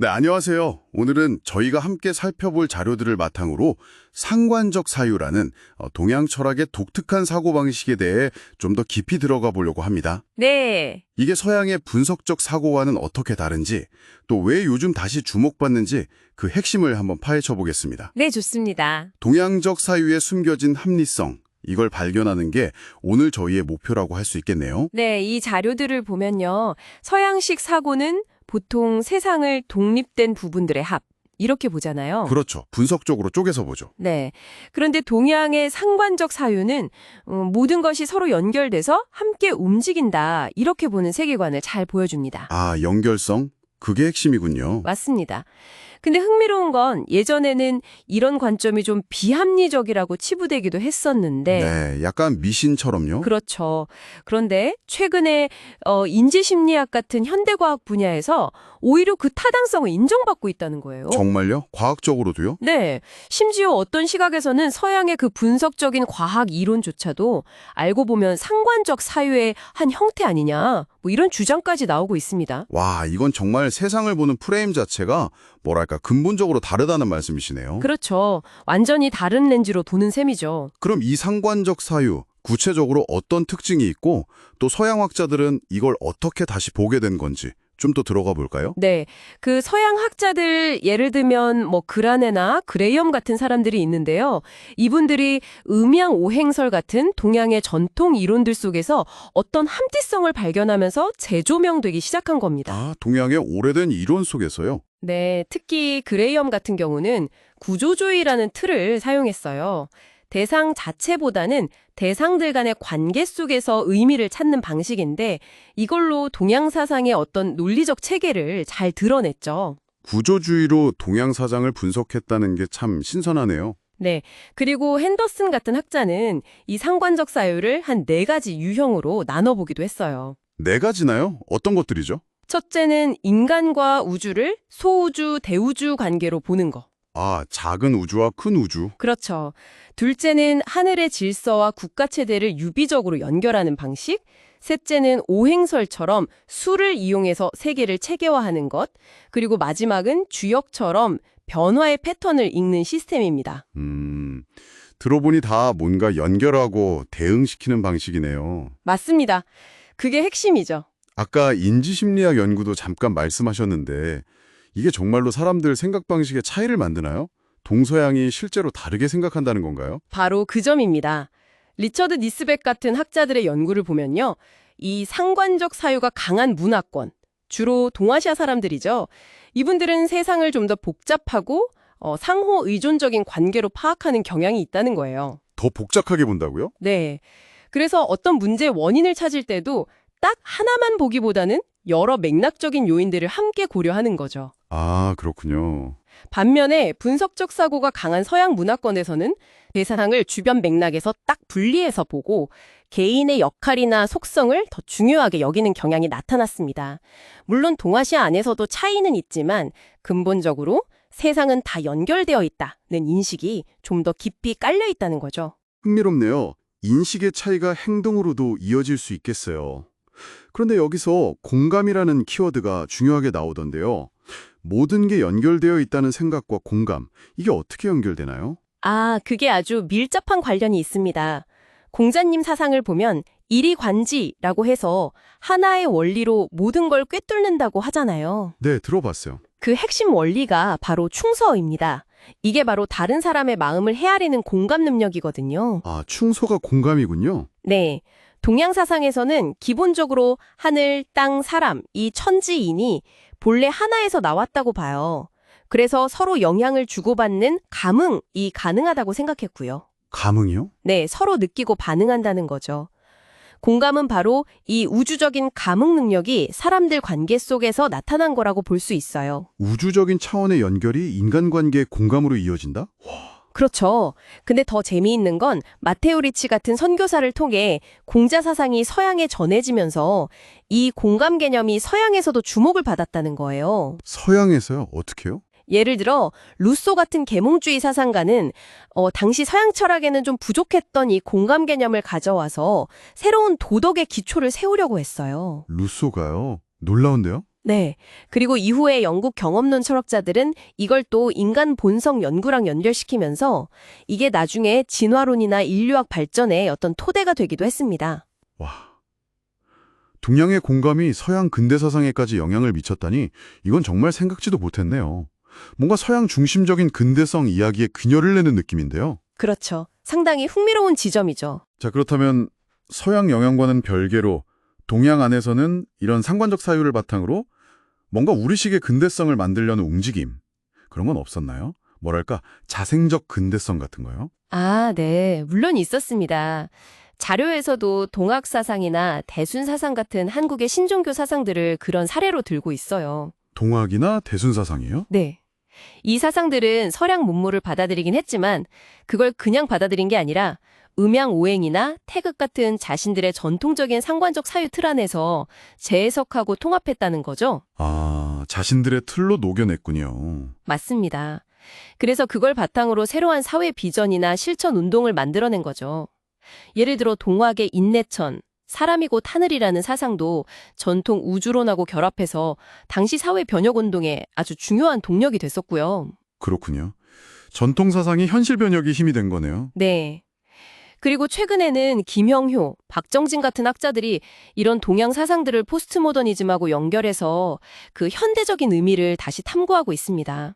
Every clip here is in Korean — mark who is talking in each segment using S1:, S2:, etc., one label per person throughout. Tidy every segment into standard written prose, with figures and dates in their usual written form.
S1: 네, 안녕하세요. 오늘은 저희가 함께 살펴볼 자료들을 바탕으로 상관적 사유라는 동양 철학의 독특한 사고방식에 대해 좀 더 깊이 들어가 보려고 합니다.
S2: 네,
S1: 이게 서양의 분석적 사고와는 어떻게 다른지, 또 왜 요즘 다시 주목받는지 그 핵심을 한번 파헤쳐 보겠습니다.
S2: 네, 좋습니다.
S1: 동양적 사유에 숨겨진 합리성, 이걸 발견하는 게 오늘 저희의 목표라고 할 수 있겠네요.
S2: 네, 이 자료들을 보면요. 서양식 사고는 보통 세상을 독립된 부분들의 합, 이렇게 보잖아요.
S1: 그렇죠. 분석적으로 쪼개서 보죠.
S2: 네. 그런데 동양의 상관적 사유는 모든 것이 서로 연결돼서 함께 움직인다, 이렇게 보는 세계관을 잘 보여줍니다.
S1: 아, 연결성? 그게 핵심이군요.
S2: 맞습니다. 근데 흥미로운 건 예전에는 이런 관점이 좀 비합리적이라고 치부되기도 했었는데
S1: 네, 약간 미신처럼요.
S2: 그렇죠. 그런데 최근에 인지심리학 같은 현대과학 분야에서 오히려 그 타당성을 인정받고 있다는 거예요.
S1: 정말요? 과학적으로도요?
S2: 네. 심지어 어떤 시각에서는 서양의 그 분석적인 과학 이론조차도 알고 보면 상관적 사유의 한 형태 아니냐, 뭐 이런 주장까지 나오고 있습니다.
S1: 와, 이건 정말 세상을 보는 프레임 자체가 뭐랄까 근본적으로 다르다는 말씀이시네요.
S2: 그렇죠. 완전히 다른 렌즈로 보는 셈이죠.
S1: 그럼 이 상관적 사유, 구체적으로 어떤 특징이 있고 또 서양 학자들은 이걸 어떻게 다시 보게 된 건지 좀 더 들어가 볼까요?
S2: 네. 그 서양 학자들 예를 들면 뭐 그라네나 그레이엄 같은 사람들이 있는데요. 이분들이 음양 오행설 같은 동양의 전통 이론들 속에서 어떤 함티성을 발견하면서 재조명되기 시작한 겁니다.
S1: 아, 동양의 오래된 이론 속에서요.
S2: 네. 특히 그레이엄 같은 경우는 구조주의라는 틀을 사용했어요. 대상 자체보다는 대상들 간의 관계 속에서 의미를 찾는 방식인데 이걸로 동양 사상의 어떤 논리적 체계를 잘 드러냈죠.
S1: 구조주의로 동양 사상을 분석했다는 게 참 신선하네요.
S2: 네. 그리고 핸더슨 같은 학자는 이 상관적 사유를 한 4가지 유형으로 나눠보기도 했어요.
S1: 네 가지나요? 어떤 것들이죠?
S2: 첫째는 인간과 우주를 소우주, 대우주 관계로 보는 거.
S1: 아, 작은 우주와 큰 우주.
S2: 그렇죠. 둘째는 하늘의 질서와 국가체대를 유비적으로 연결하는 방식. 셋째는 오행설처럼 수를 이용해서 세계를 체계화하는 것. 그리고 마지막은 주역처럼 변화의 패턴을 읽는 시스템입니다.
S1: 들어보니 다 뭔가 연결하고 대응시키는 방식이네요.
S2: 맞습니다. 그게 핵심이죠.
S1: 아까 인지심리학 연구도 잠깐 말씀하셨는데 이게 정말로 사람들 생각 방식의 차이를 만드나요? 동서양이 실제로 다르게 생각한다는 건가요?
S2: 바로 그 점입니다. 리처드 니스백 같은 학자들의 연구를 보면요. 이 상관적 사유가 강한 문화권, 주로 동아시아 사람들이죠. 이분들은 세상을 좀 더 복잡하고 상호 의존적인 관계로 파악하는 경향이 있다는 거예요.
S1: 더 복잡하게 본다고요?
S2: 네. 그래서 어떤 문제의 원인을 찾을 때도 딱 하나만 보기보다는 여러 맥락적인 요인들을 함께 고려하는 거죠.
S1: 아, 그렇군요.
S2: 반면에 분석적 사고가 강한 서양 문화권에서는 대상을 주변 맥락에서 딱 분리해서 보고 개인의 역할이나 속성을 더 중요하게 여기는 경향이 나타났습니다. 물론 동아시아 안에서도 차이는 있지만 근본적으로 세상은 다 연결되어 있다는 인식이 좀 더 깊이 깔려 있다는 거죠.
S1: 흥미롭네요. 인식의 차이가 행동으로도 이어질 수 있겠어요. 그런데 여기서 공감이라는 키워드가 중요하게 나오던데요. 모든 게 연결되어 있다는 생각과 공감, 이게 어떻게 연결되나요?
S2: 아, 그게 아주 밀접한 관련이 있습니다. 공자님 사상을 보면 이리관지라고 해서 하나의 원리로 모든 걸 꿰뚫는다고 하잖아요.
S1: 네, 들어봤어요.
S2: 그 핵심 원리가 바로 충서입니다. 이게 바로 다른 사람의 마음을 헤아리는 공감 능력이거든요.
S1: 아, 충소가 공감이군요.
S2: 네. 동양 사상에서는 기본적으로 하늘, 땅, 사람, 이 천지인이 본래 하나에서 나왔다고 봐요. 그래서 서로 영향을 주고받는 감흥이 가능하다고 생각했고요.
S1: 감흥이요?
S2: 네, 서로 느끼고 반응한다는 거죠. 공감은 바로 이 우주적인 감흥 능력이 사람들 관계 속에서 나타난 거라고 볼 수 있어요.
S1: 우주적인 차원의 연결이 인간관계의 공감으로 이어진다?
S2: 그렇죠. 근데 더 재미있는 건 마테오 리치 같은 선교사를 통해 공자 사상이 서양에 전해지면서 이 공감 개념이 서양에서도 주목을 받았다는 거예요.
S1: 서양에서요? 어떻게요?
S2: 예를 들어 루소 같은 계몽주의 사상가는 당시 서양 철학에는 좀 부족했던 이 공감 개념을 가져와서 새로운 도덕의 기초를 세우려고 했어요.
S1: 루소가요? 놀라운데요?
S2: 네. 그리고 이후에 영국 경험론 철학자들은 이걸 또 인간 본성 연구랑 연결시키면서 이게 나중에 진화론이나 인류학 발전의 어떤 토대가 되기도 했습니다.
S1: 와, 동양의 공감이 서양 근대 사상에까지 영향을 미쳤다니 이건 정말 생각지도 못했네요. 뭔가 서양 중심적인 근대성 이야기에 그녀를 내는 느낌인데요.
S2: 그렇죠. 상당히 흥미로운 지점이죠.
S1: 자, 그렇다면 서양 영향과는 별개로 동양 안에서는 이런 상관적 사유를 바탕으로 뭔가 우리식의 근대성을 만들려는 움직임, 그런 건 없었나요? 뭐랄까, 자생적 근대성 같은 거요?
S2: 아, 네. 물론 있었습니다. 자료에서도 동학 사상이나 대순 사상 같은 한국의 신종교 사상들을 그런 사례로 들고 있어요.
S1: 동학이나 대순사상이요?
S2: 네. 이 사상들은 서양 문물을 받아들이긴 했지만 그걸 그냥 받아들인 게 아니라 음양오행이나 태극 같은 자신들의 전통적인 상관적 사유 틀 안에서 재해석하고 통합했다는 거죠.
S1: 아, 자신들의 틀로 녹여냈군요.
S2: 맞습니다. 그래서 그걸 바탕으로 새로운 사회 비전이나 실천 운동을 만들어낸 거죠. 예를 들어 동학의 인내천, 사람이 곧 하늘이라는 사상도 전통 우주론하고 결합해서 당시 사회 변혁 운동에 아주 중요한 동력이 됐었고요.
S1: 그렇군요. 전통사상이 현실 변혁이 힘이 된 거네요.
S2: 네. 그리고 최근에는 김형효, 박정진 같은 학자들이 이런 동양 사상들을 포스트모더니즘하고 연결해서 그 현대적인 의미를 다시 탐구하고 있습니다.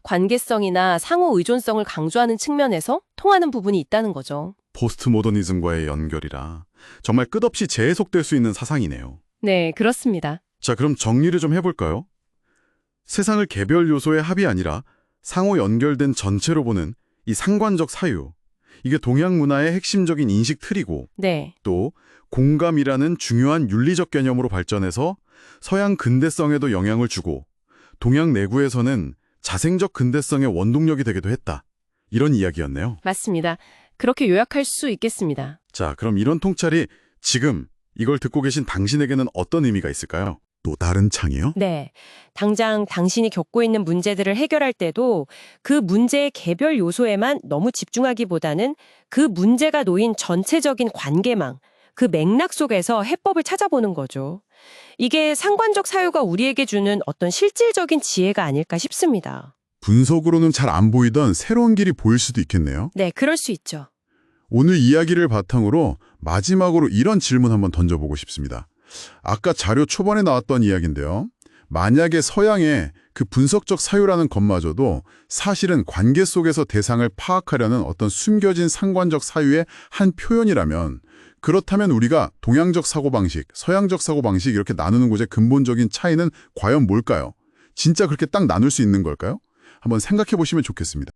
S2: 관계성이나 상호 의존성을 강조하는 측면에서 통하는 부분이 있다는 거죠.
S1: 포스트모더니즘과의 연결이라 정말 끝없이 재해석될 수 있는 사상이네요.
S2: 네, 그렇습니다.
S1: 자, 그럼 정리를 좀 해볼까요? 세상을 개별 요소의 합이 아니라 상호 연결된 전체로 보는 이 상관적 사유. 이게 동양 문화의 핵심적인 인식 틀이고
S2: 네.
S1: 또 공감이라는 중요한 윤리적 개념으로 발전해서 서양 근대성에도 영향을 주고 동양 내구에서는 자생적 근대성의 원동력이 되기도 했다. 이런 이야기였네요.
S2: 맞습니다. 그렇게 요약할 수 있겠습니다.
S1: 자, 그럼 이런 통찰이 지금 이걸 듣고 계신 당신에게는 어떤 의미가 있을까요? 또 다른 창이요?
S2: 네. 당장 당신이 겪고 있는 문제들을 해결할 때도 그 문제의 개별 요소에만 너무 집중하기보다는 그 문제가 놓인 전체적인 관계망, 그 맥락 속에서 해법을 찾아보는 거죠. 이게 상관적 사유가 우리에게 주는 어떤 실질적인 지혜가 아닐까 싶습니다.
S1: 분석으로는 잘 안 보이던 새로운 길이 보일 수도 있겠네요.
S2: 네, 그럴 수 있죠.
S1: 오늘 이야기를 바탕으로 마지막으로 이런 질문 한번 던져보고 싶습니다. 아까 자료 초반에 나왔던 이야기인데요. 만약에 서양의 그 분석적 사유라는 것마저도 사실은 관계 속에서 대상을 파악하려는 어떤 숨겨진 상관적 사유의 한 표현이라면 그렇다면 우리가 동양적 사고방식, 서양적 사고방식 이렇게 나누는 곳의 근본적인 차이는 과연 뭘까요? 진짜 그렇게 딱 나눌 수 있는 걸까요? 한번 생각해 보시면 좋겠습니다.